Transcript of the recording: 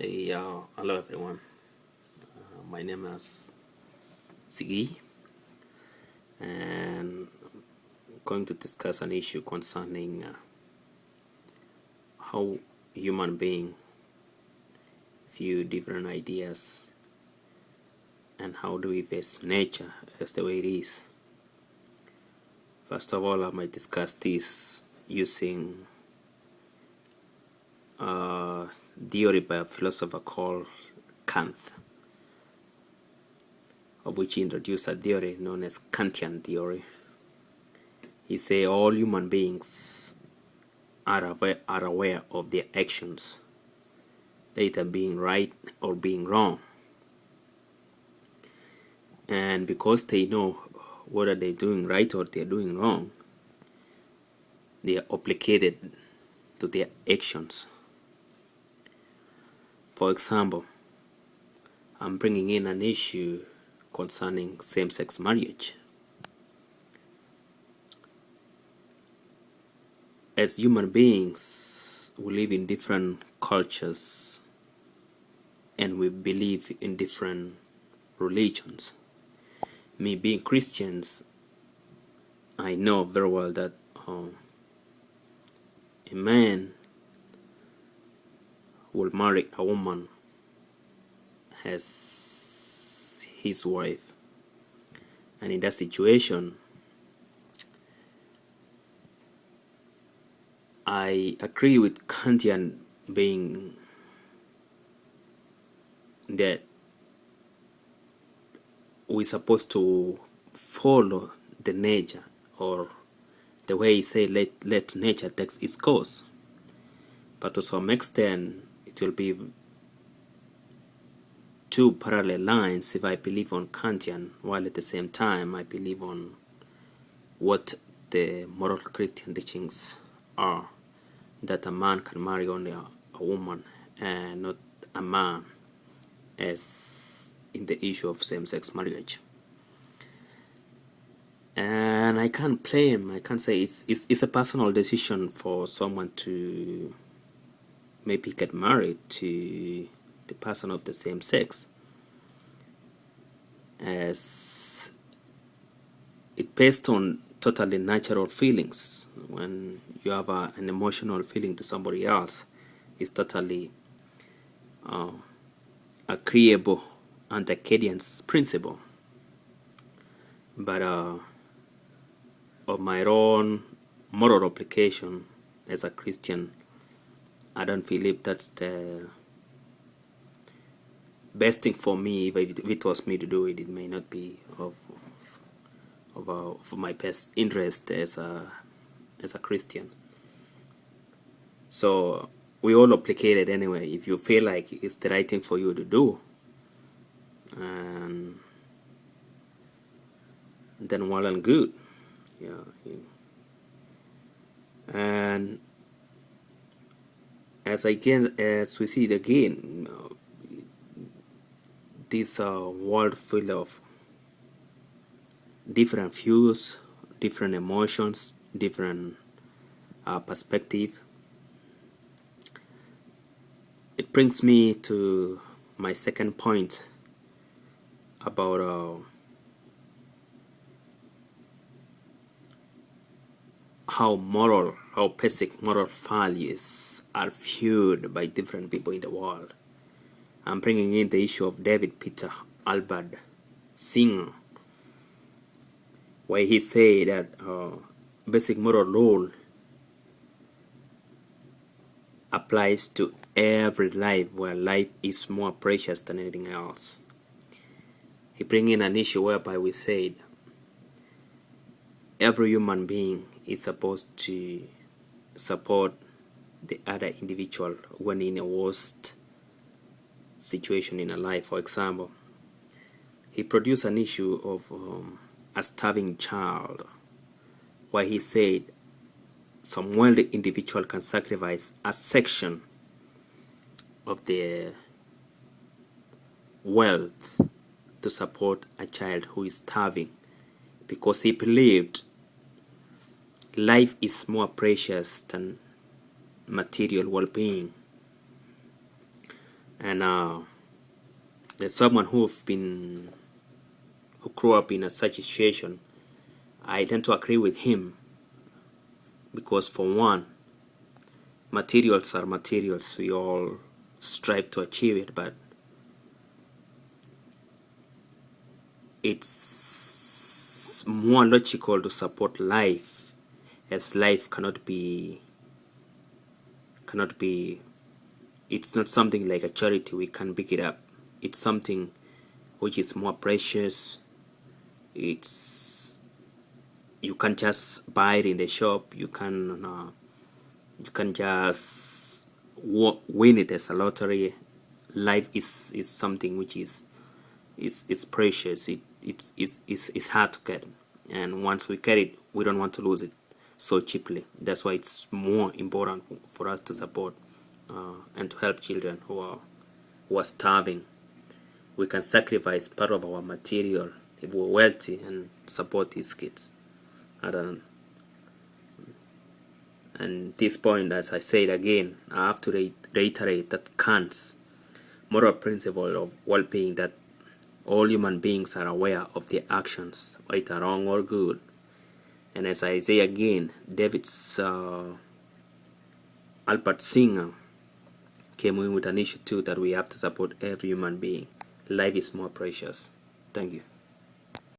Hey, hello everyone. My name is Sigi, and I'm going to discuss an issue concerning how human being view different ideas and how do we face nature as the way it is. First of all, I might discuss this using a theory by a philosopher called Kant, of which he introduced a theory known as Kantian theory. He said all human beings are aware of their actions, either being right or being wrong. And because they know whether they're doing right or they're doing wrong, they are obligated to their actions. For example, I'm bringing in an issue concerning same-sex marriage. As human beings, we live in different cultures and we believe in different religions. Me being Christians, I know very well that a man will marry a woman as his wife, and in that situation I agree with Kantian being that we're supposed to follow the nature, or the way he say let nature take its course. But to some extent it will be two parallel lines if I believe on Kantian, while at the same time I believe on what the moral Christian teachings are, that a man can marry only a woman and not a man, as in the issue of same-sex marriage. And I can't blame, I can't say it's a personal decision for someone to maybe get married to the person of the same sex, as it based on totally natural feelings. When you have an emotional feeling to somebody else, it's totally agreeable under Kant's principle. But of my own moral obligation as a Christian, I don't believe that's the best thing for me. If it was me to do it, it may not be of my best interest as a Christian. So we all obligated anyway. If you feel like it's the right thing for you to do, and then well and good. And as we see it again, this world full of different views, different emotions, different perspective. It brings me to my second point about how basic moral values are viewed by different people in the world. I'm bringing in the issue of David Peter Albert Singer, where he said that basic moral rule applies to every life where life is more precious than anything else. He brings in an issue whereby we said every human being is supposed to support the other individual when in a worst situation in a life. For example, he produced an issue of a starving child, where he said some wealthy individual can sacrifice a section of their wealth to support a child who is starving, because he believed life is more precious than material well-being. And there's someone who grew up in such a situation. I tend to agree with him, because for one, materials are materials. We all strive to achieve it, but it's more logical to support life, as life cannot be, it's not something like a charity. We can pick it up. It's something which is more precious. You can't just buy it in the shop. You can just win it as a lottery. Life is something which is precious. It's hard to get, and once we get it, we don't want to lose it so cheaply. That's why it's more important for us to support and to help children who are starving. We can sacrifice part of our material if we're wealthy and support these kids. And this point, as I said again, I have to reiterate that Kant's moral principle of well-being, that all human beings are aware of their actions, whether wrong or good. And as I say again, David's Albert Singer came in with an issue too, that we have to support every human being. Life is more precious. Thank you.